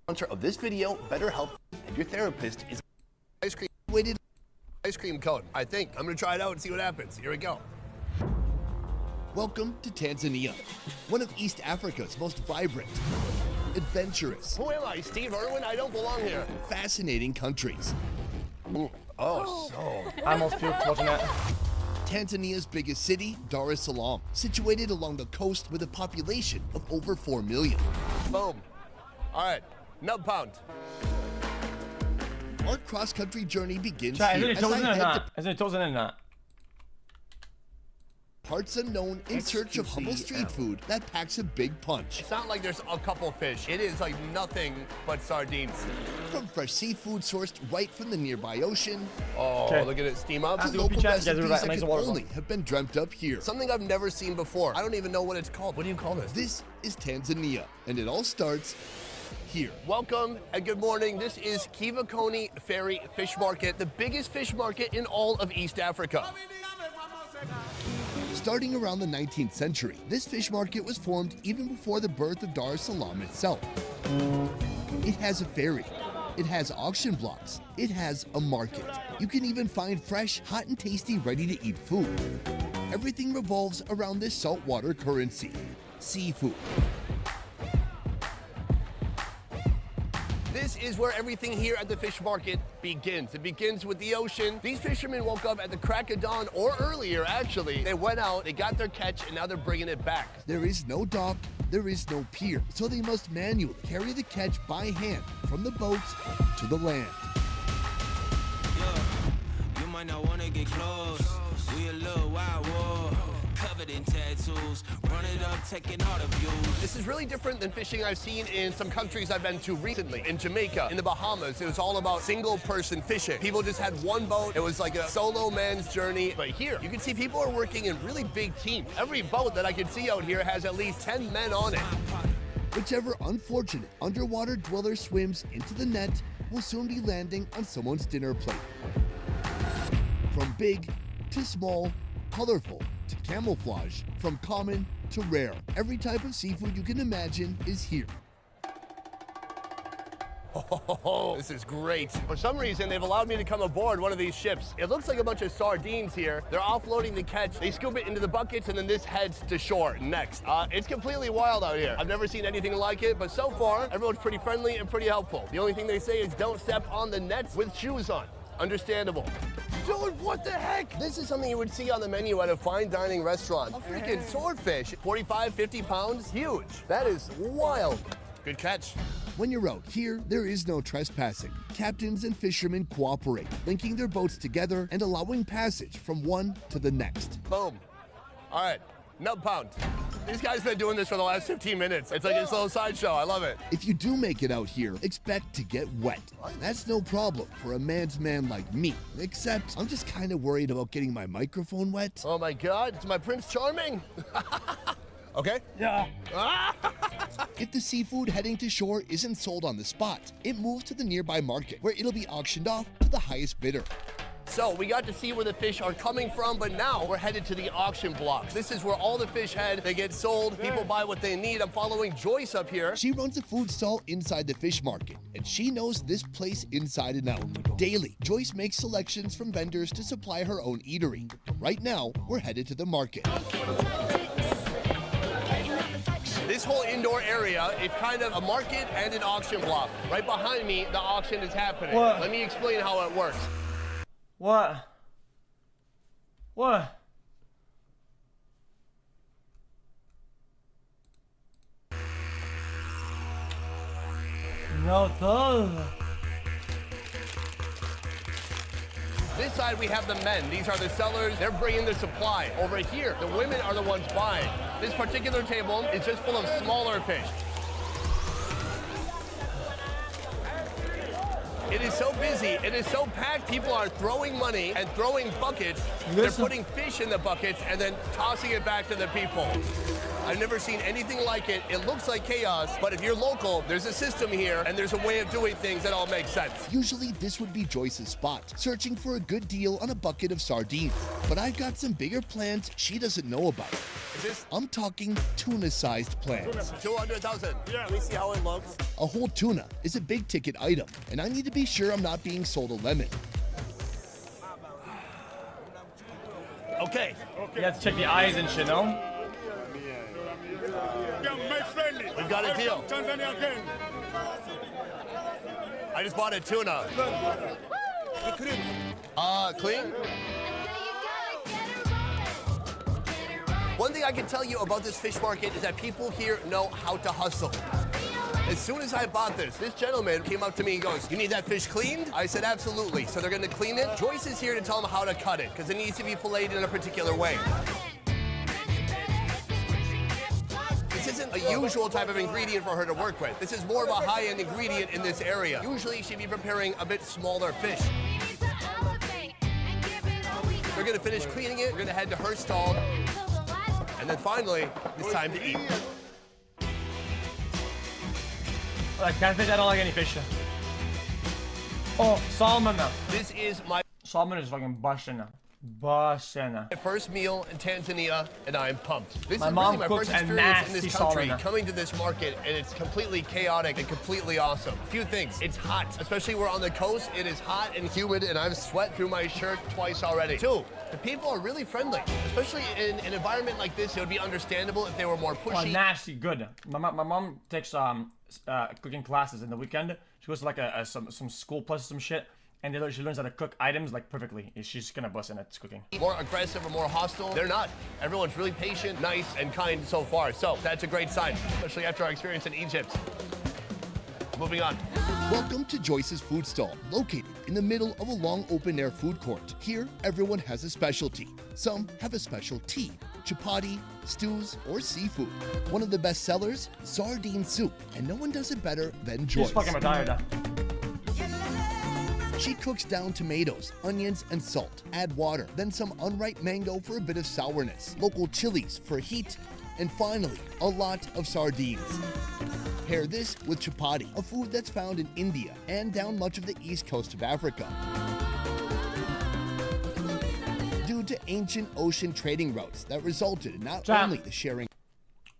Sponsor of this video, BetterHelp, and your therapist is ice cream weighted ice cream cone. I think I'm gonna try it out and see what happens. Here we go. Welcome to Tanzania, one of East Africa's most vibrant, adventurous, Who am I, Steve Irwin? I don't belong here. fascinating countries. Oh, so. I almost puked watching that. Tanzania's biggest city, Dar es Salaam, situated along the coast with a population of over 4 million. Boom. All right, nub pound. Our cross-country journey begins Cioè, here è as chosen I or head to not? Is it chosen or not? parts unknown in search of humble street food that packs a big punch. It's not like there's a couple fish. It is like nothing but sardines. From fresh seafood sourced right from the nearby ocean Oh, Okay. look at it steam up. to That's local what we chat recipes together about that makes could a waterfall. only have been dreamt up here. Something I've never seen before. I don't even know what it's called. What do you call this? This is Tanzania, and it all starts here. Welcome and good morning. This is Kivakoni Ferry Fish Market, the biggest fish market in all of East Africa. Starting around the 19th century, this fish market was formed even before the birth of Dar es Salaam itself. It has a ferry, it has auction blocks, it has a market. You can even find fresh, hot and tasty, ready-to-eat food. Everything revolves around this saltwater currency, seafood. This is where everything here at the fish market begins. It begins with the ocean. These fishermen woke up at the crack of dawn or earlier, actually. They went out, they got their catch, and now they're bringing it back. There is no dock, there is no pier, so they must manually carry the catch by hand from the boats to the land. You might not wanna get close. We a little wild war, covered in tattoos. Run it up, taking all the views. This is really different than fishing I've seen in some countries I've been to recently. In Jamaica, in the Bahamas, it was all about single-person fishing. People just had one boat. It was like a solo man's journey. But here, you can see people are working in really big teams. Every boat that I can see out here has at least 10 men on it. Whichever unfortunate underwater dweller swims into the net will soon be landing on someone's dinner plate. From big to small, colorful to camouflage, from common to rare, every type of seafood you can imagine is here. Oh, this is great. For some reason, they've allowed me to come aboard one of these ships. It looks like a bunch of sardines here. They're offloading the catch. They scoop it into the buckets, and then this heads to shore next. It's completely wild out here. I've never seen anything like it, but so far, everyone's pretty friendly and pretty helpful. The only thing they say is don't step on the nets with shoes on. Understandable. Dude, what the heck? This is something you would see on the menu at a fine dining restaurant. A freaking swordfish, 45, 50 pounds, huge. That is wild. Good catch. When you're out here, there is no trespassing. Captains and fishermen cooperate, linking their boats together and allowing passage from one to the next. Boom. All right, nub pound. These guys been doing this for the last 15 minutes. It's like a slow sideshow. I love it. If you do make it out here, expect to get wet. That's no problem for a man's man like me, except I'm just kind of worried about getting my microphone wet. Oh my God, it's my Prince Charming. Okay. Yeah. If the seafood heading to shore isn't sold on the spot, it moves to the nearby market where it'll be auctioned off to the highest bidder. So we got to see where the fish are coming from, but now we're headed to the auction blocks. This is where all the fish head, they get sold, people buy what they need. I'm following Joyce up here. She runs a food stall inside the fish market, and she knows this place inside and out. Daily, Joyce makes selections from vendors to supply her own eatery. Right now, we're headed to the market. This whole indoor area, it's kind of a market and an auction block. Right behind me, the auction is happening. What? Let me explain how it works. What? What? No todo. This side, we have the men. These are the sellers. They're bringing the supply. Over here, the women are the ones buying. This particular table is just full of smaller fish. It is so busy, it is so packed, people are throwing money and throwing buckets. They're putting fish in the buckets and then tossing it back to the people. I've never seen anything like it. It looks like chaos, but if you're local, there's a system here and there's a way of doing things that all makes sense. Usually this would be Joyce's spot, searching for a good deal on a bucket of sardines. But I've got some bigger plans she doesn't know about. This I'm talking tuna-sized plants. 200,000. Yeah. Let me see how it looks. A whole tuna is a big ticket item, and I need to be sure I'm not being sold a lemon. Okay. You have to check the eyes and shit, no? We've got a deal. I just bought a tuna. Clean? One thing I can tell you about this fish market is that people here know how to hustle. As soon as I bought this gentleman came up to me and goes, "You need that fish cleaned?" I said, "Absolutely." So they're gonna clean it. Joyce is here to tell them how to cut it, because it needs to be filleted in a particular way. This isn't a usual type of ingredient for her to work with. This is more of a high-end ingredient in this area. Usually she'd be preparing a bit smaller fish. They're gonna finish cleaning it, we're gonna head to her stall, and then finally, it's time to eat. Like catfish, I don't like any fish. Oh, salmon. This is my Salmon is fucking busting. Busting. first meal in Tanzania, and I'm pumped. This My is mom really my cooks first a experience in nasty this country, salmon. coming to this market, and it's completely chaotic and completely awesome. A few things. It's hot, especially we're on the coast. It is hot and humid, and I've sweat through my shirt twice already. Two, the people are really friendly, especially in an environment like this. It would be understandable if they were more Oh, pushy. nasty good. My mom takes cooking classes in the weekend. She goes to like some school plus some shit, and she learns how to cook items like perfectly. She's gonna bust in at cooking. More aggressive or more hostile. They're not. Everyone's really patient, nice, and kind so far. So that's a great sign, especially after our experience in Egypt. Moving on. Welcome to Joyce's food stall, located in the middle of a long open-air food court. Here, everyone has a specialty. Some have a specialty, chapati, stews, or seafood. One of the best sellers, sardine soup, and no one does it better than Joyce. She's fucking retired. She cooks down tomatoes, onions, and salt. Add water, then some unripe mango for a bit of sourness, local chilies for heat, and finally, a lot of sardines. Pair this with chapati, a food that's found in India and down much of the east coast of Africa. Due to ancient ocean trading routes that resulted in not Sam. only the sharing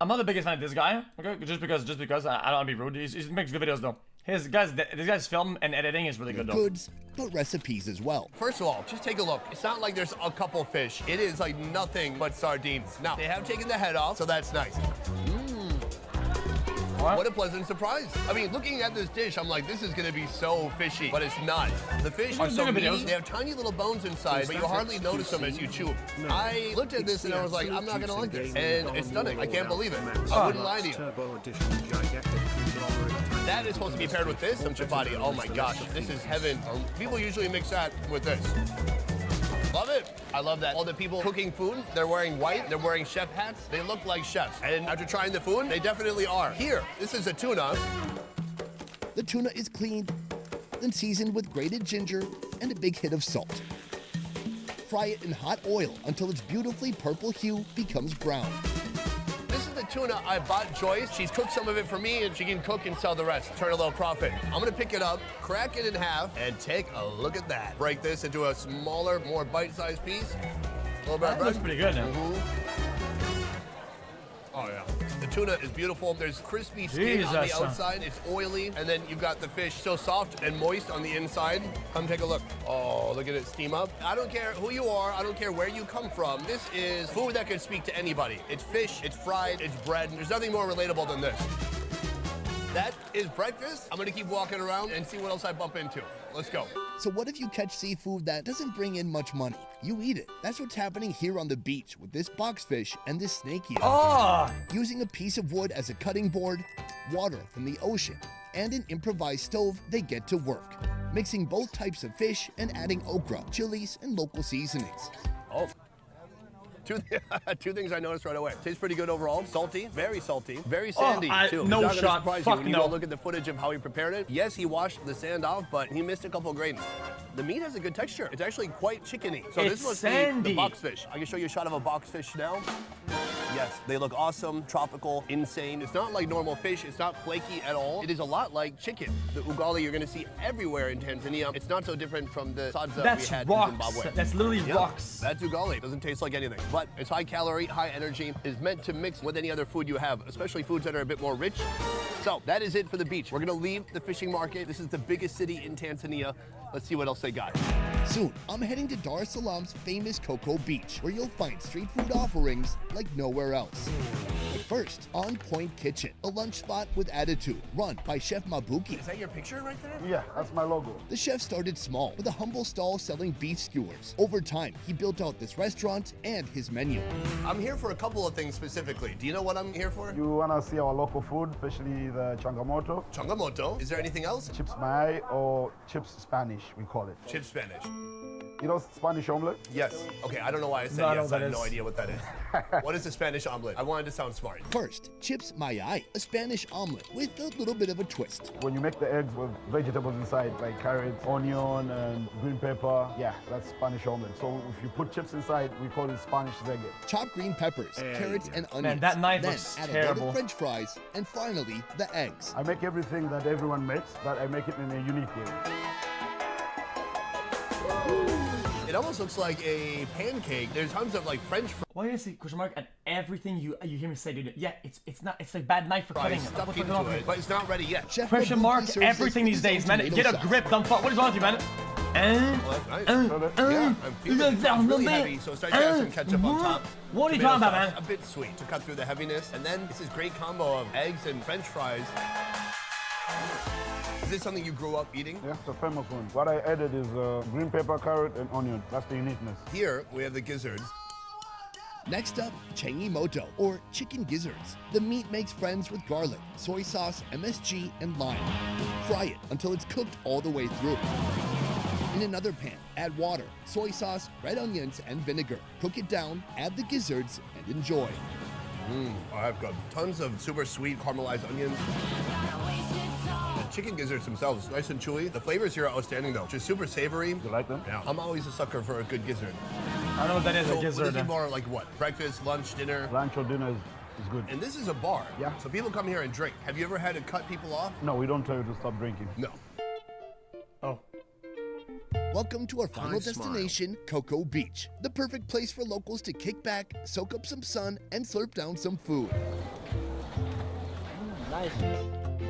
I'm not the biggest fan of this guy, okay? Just because I don't want to be rude. He makes good videos though. This guy's film and editing is really good though. goods, but recipes as well. First of all, just take a look. It's not like there's a couple fish. It is like nothing but sardines. Now, they have taken the head off, so that's nice. What a pleasant surprise. I mean, looking at this dish, I'm like, this is gonna be so fishy, but it's not. The fish are so doing meaty, videos. they have tiny little bones inside, but you hardly notice them as you chew. I looked at this and I was like, I'm not gonna like this. And it's stunning, I can't believe it. I wouldn't lie to you. That is supposed to be paired with this, some chapati. Oh my gosh, this is heaven. People usually mix that with this. Love it. I love that. All the people cooking food, they're wearing white, they're wearing chef hats. They look like chefs. And after trying the food, they definitely are. Here, this is a tuna. The tuna is cleaned, then seasoned with grated ginger and a big hit of salt. Fry it in hot oil until its beautifully purple hue becomes brown. This is the tuna I bought Joyce. She's cooked some of it for me and she can cook and sell the rest. Turn a little profit. I'm gonna pick it up, crack it in half, and take a look at that. Break this into a smaller, more bite-sized piece. A little bit of That looks bread. pretty good now. Oh yeah. The tuna is beautiful. There's crispy skin on the Jesus. outside. It's oily. And then you've got the fish so soft and moist on the inside. Come take a look. Oh, look at it steam up. I don't care who you are. I don't care where you come from. This is food that can speak to anybody. It's fish, it's fried, it's bread. There's nothing more relatable than this. That is breakfast. I'm gonna keep walking around and see what else I bump into. Let's go. So what if you catch seafood that doesn't bring in much money? You eat it. That's what's happening here on the beach with this boxfish and this snake eater. Oh, Using a piece of wood as a cutting board, water from the ocean, and an improvised stove, they get to work, mixing both types of fish and adding okra, chilies, and local seasonings. Oh. Two things I noticed right away. Tastes pretty good overall. Salty, very sandy too. no It's not gonna shot. surprise you Fuck when you no. go look at the footage of how he prepared it. Yes, he washed the sand off, but he missed a couple of grains. The meat has a good texture. It's actually quite chickeny. So It's this must sandy. be the boxfish. I can show you a shot of a boxfish now. Yes, they look awesome, tropical, insane. It's not like normal fish. It's not flaky at all. It is a lot like chicken. The ugali you're gonna see everywhere in Tanzania. It's not so different from the sadza we That's had rocks. in Zimbabwe. That's literally Yeah, rocks. that's ugali. Doesn't taste like anything. But it's high calorie, high energy. Is meant to mix with any other food you have, especially foods that are a bit more rich. So that is it for the beach. We're gonna leave the fishing market. This is the biggest city in Tanzania. Let's see what else they got. Soon, I'm heading to Dar es Salaam's famous Cocoa Beach, where you'll find street food offerings like nowhere else. But first, On Point Kitchen, a lunch spot with attitude, run by Chef Mabuki. Is that your picture right there? Yeah, that's my logo. The chef started small with a humble stall selling beef skewers. Over time, he built out this restaurant and his menu. I'm here for a couple of things specifically. Do you know what I'm here for? You wanna see our local food, especially the changamoto, Changamoto. Is there anything else? chips mayai or chips Spanish, we call it. Chip Spanish. You know Spanish omelette? Yes. Okay, I don't know why I said No, I know yes. what I that have no is. idea what that is. What is a Spanish omelet? I wanted to sound smart. First, chips mayai, a Spanish omelet with a little bit of a twist. When you make the eggs with vegetables inside, like carrots, onion, and green pepper, yeah, that's Spanish omelette. So if you put chips inside, we call it Spanish zege. Chopped green peppers, carrots, and onions. Man, that knife then looks add a load terrible. of French fries, and finally, the eggs. I make everything that everyone makes, but I make it in a unique way. It almost looks like a pancake. There's tons of like French Why do you say question mark at everything you hear me say, dude? Yeah, it's not. It's like bad knife for cutting. fries Like, stuck what's into going on? it, but it's not ready yet. Chef Question Mabuki mark serves this everything with these his days, own man. tomato Get a sauce. grip, dumb fuck. What is wrong with you, man? Well, that's nice. Yeah, I'm feeling it. It's really heavy, so it's nice to have some ketchup on top. What are you Tomato talking about, sauce, man? A bit sweet to cut through the heaviness. And then this is great combo of eggs and French fries. Is this something you grew up eating? Yeah, it's a famous one. What I added is green pepper, carrot, and onion. That's the uniqueness. Here we have the gizzards. Next up, Changimoto, or chicken gizzards. The meat makes friends with garlic, soy sauce, MSG, and lime. Fry it until it's cooked all the way through. In another pan, add water, soy sauce, red onions, and vinegar. Cook it down, add the gizzards, and enjoy. I've got tons of super sweet caramelized onions. The chicken gizzards themselves, nice and chewy. The flavors here are outstanding though, just super savory. You like them? Yeah, I'm always a sucker for a good gizzard. I don't know what that is. So A would this gizzard. be more like what? Breakfast, lunch, dinner? Lunch or dinner is good. And this is a bar. Yeah. So people come here and drink. Have you ever had to cut people off? No, we don't tell you to stop drinking. No. Oh. Welcome to our final destination, Cocoa Beach. The perfect place for locals to kick back, soak up some sun, and slurp down some food. Nice.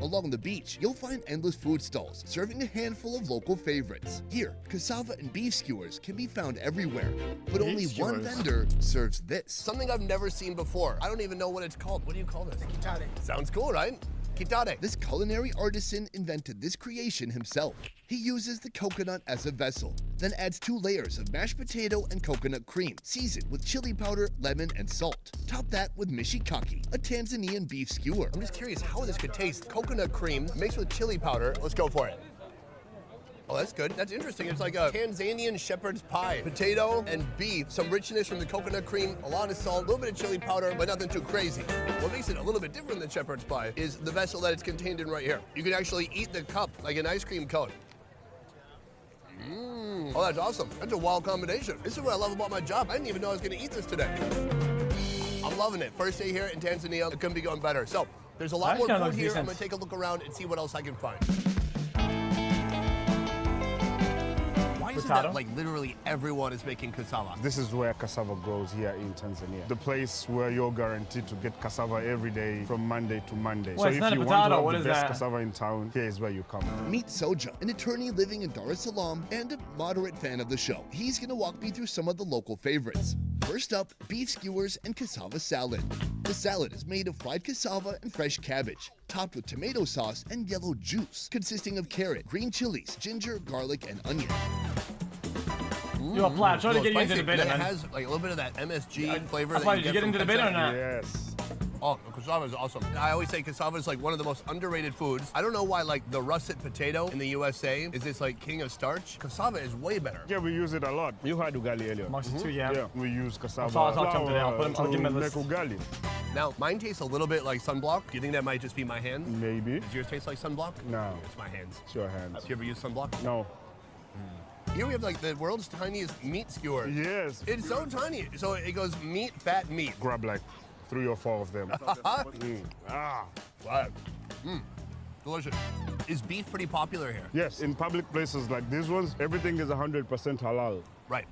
Along the beach, you'll find endless food stalls serving a handful of local favorites. Here, cassava and beef skewers can be found everywhere, but only one skewers. vendor serves this. Something I've never seen before. I don't even know what it's called. What do you call this? Kitare. Sounds cool, right? Kitare. This culinary artisan invented this creation himself. He uses the coconut as a vessel, then adds 2 layers of mashed potato and coconut cream, seasoned with chili powder, lemon, and salt. Top that with mishikaki, a Tanzanian beef skewer. I'm just curious how this could taste. Coconut cream mixed with chili powder. Let's go for it. Oh, that's good. That's interesting. It's like a Tanzanian shepherd's pie. Potato and beef, some richness from the coconut cream, a lot of salt, a little bit of chili powder, but nothing too crazy. What makes it a little bit different than shepherd's pie is the vessel that it's contained in right here. You can actually eat the cup like an ice cream cone. Oh, that's awesome. That's a wild combination. This is what I love about my job. I didn't even know I was going to eat this today. I'm loving it. First day here in Tanzania. It couldn't be going better. So there's a lot more Actually, that food looks here. I'm decent. going to take a look around and see what else I can find. Why is it that Potato? like literally everyone is making cassava? This is where cassava grows here in Tanzania. The place where you're guaranteed to get cassava every day from Monday to Monday. Well, it's not a want potato, to what have is the best that? cassava in town, here is where you come. Meet Soja, an attorney living in Dar es Salaam and a moderate fan of the show. He's gonna walk me through some of the local favorites. First up, beef skewers and cassava salad. The salad is made of fried cassava and fresh cabbage, topped with tomato sauce and yellow juice, consisting of carrot, green chilies, ginger, garlic, and onion. Yo, Platt, try to No, get you into spicy, the beta, and man. it has like a little bit of that MSG flavor. Platt, that did you you get from into the beta or ketchup. not? Yes. Oh, cassava is awesome. I always say cassava is like one of the most underrated foods. I don't know why like the russet potato in the USA is this like king of starch. Cassava is way better. Yeah, we use it a lot. You had ugali earlier. Amongst the two, yeah. Yeah, we use cassava I'll talk to him today. I'll put him- I'll to give him a make list. ugali. Now, mine tastes a little bit like sunblock. Do you think that might just be my hands? Maybe. Does yours taste like sunblock? No. It's my hands. It's your hands. Do you ever use sunblock? No. Here we have like the world's tiniest meat skewer. Yes. It's so tiny. So it goes meat, fat, meat. Grab like 3 or 4 of them. Wow. Delicious. Is beef pretty popular here? Yes, in public places like these ones, everything is 100% halal. Right.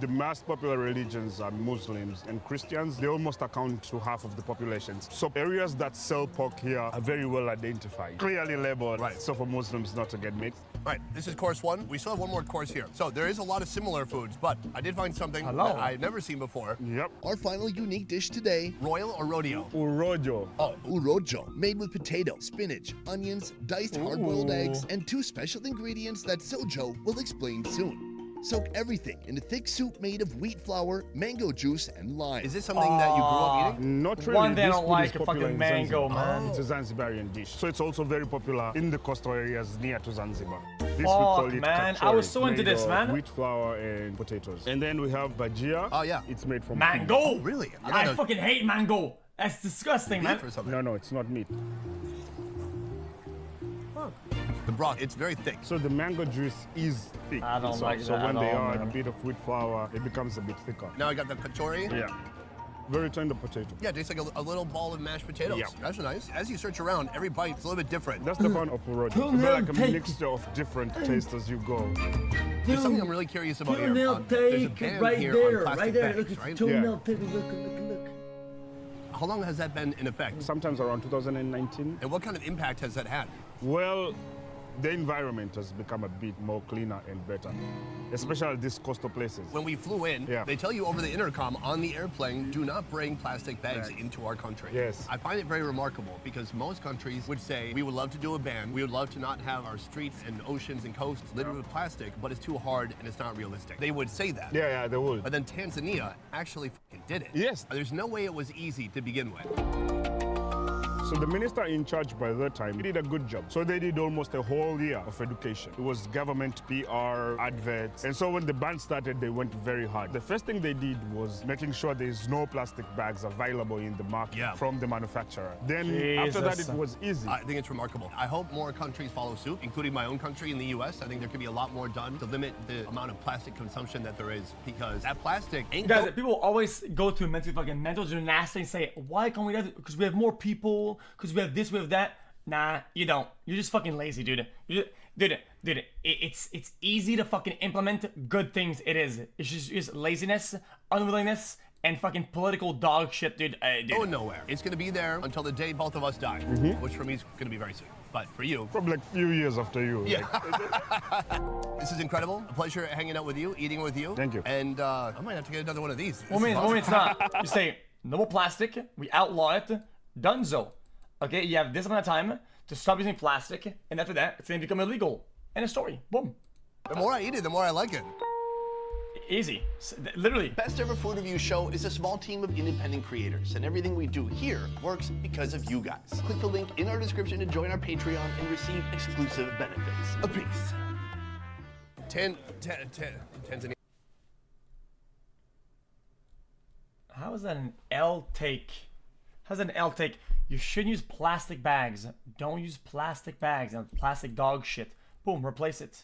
The most popular religions are Muslims and Christians. They almost account to half of the populations. So areas that sell pork here are very well identified, clearly labeled, Right. so for Muslims not to get mixed. Right, this is course 1. We still have one more course here. So there is a lot of similar foods, but I did find something Hello. that I had never seen before. Yep. Our final unique dish today, Royal or rodeo? Urojo. urojo, made with potato, spinach, onions, diced hard-boiled eggs, and 2 special ingredients that Sojo will explain soon. Soak everything in a thick soup made of wheat flour, mango juice, and lime. Is this something that you grew up eating? Not really. One day I This don't food like is a popular fucking in mango, Zanzibar. man. It's a Zanzibarian dish. So it's also very popular in the coastal areas near to Zanzibar. This we Fuck, call it man. I kachori, was so into made this, of man. Wheat flour and potatoes. And then we have bajia. Oh, yeah. It's made from Mango. Oh, really? I fucking hate mango. That's disgusting, man. Beef or something? No, it's not meat. The broth, it's very thick. So the mango juice is thick. I don't like So that when at they all, add a man. bit of wheat flour, it becomes a bit thicker. Now I got the kachori. Yeah. Very tender potato. Yeah, it tastes like a little ball of mashed potatoes. Yeah. That's nice. As you search around, every bite's a little bit different. That's the fun of Urojo. It's like a mixture of different tastes as you go. There's something I'm really curious about here. Toenail There's a take ban right here there, on plastic right there. bags, Look at right? the toenail take. Look. How long has that been in effect? Sometimes around 2019. And what kind of impact has that had? Well, the environment has become a bit more cleaner and better, especially these coastal places. When we flew in, Yeah. they tell you over the intercom on the airplane, do not bring plastic bags Right. into our country. Yes. I find it very remarkable because most countries would say, we would love to do a ban, we would love to not have our streets and oceans and coasts littered with plastic, but it's too hard and it's not realistic. They would say that. Yeah, they would. But then Tanzania actually fucking did it. Yes. There's no way it was easy to begin with. So the minister in charge by that time, he did a good job. So they did almost a whole year of education. It was government PR, adverts. And so when the ban started, they went very hard. The first thing they did was making sure there's no plastic bags available in the market Yeah. from the manufacturer. Then after that, Jesus. it was easy. I think it's remarkable. I hope more countries follow suit, including my own country in the US. I think there could be a lot more done to limit the amount of plastic consumption that there is because that plastic ain't Guys, people always go to mental gymnastics and say, why can't we do that? Because we have more people, because we have this, we have that. Nah, you don't. You're just fucking lazy, dude. It's easy to fucking implement good things. It is. It's just laziness, unwillingness, and fucking political dog shit, dude. going nowhere. It's going to be there until the day both of us die, which for me is going to be very soon. But for you, Probably like a few years after you. yeah. This is incredible. A pleasure hanging out with you, eating with you. Thank you. And I might have to get another one of these. Well, I mean, it's not. You say, no more plastic. We outlaw it. Dunzo. Okay, you have this amount of time to stop using plastic, and after that, it's going to become illegal. End of story. Boom. The more I eat it, the more I like it. Easy. Literally. Best Ever Food Review Show is a small team of independent creators, and everything we do here works because of you guys. Click the link in our description to join our Patreon and receive exclusive benefits. A peace. Tanzania. How is that an L take? How's that an L take? You shouldn't use plastic bags. Don't use plastic bags and plastic dog shit. Boom, replace it.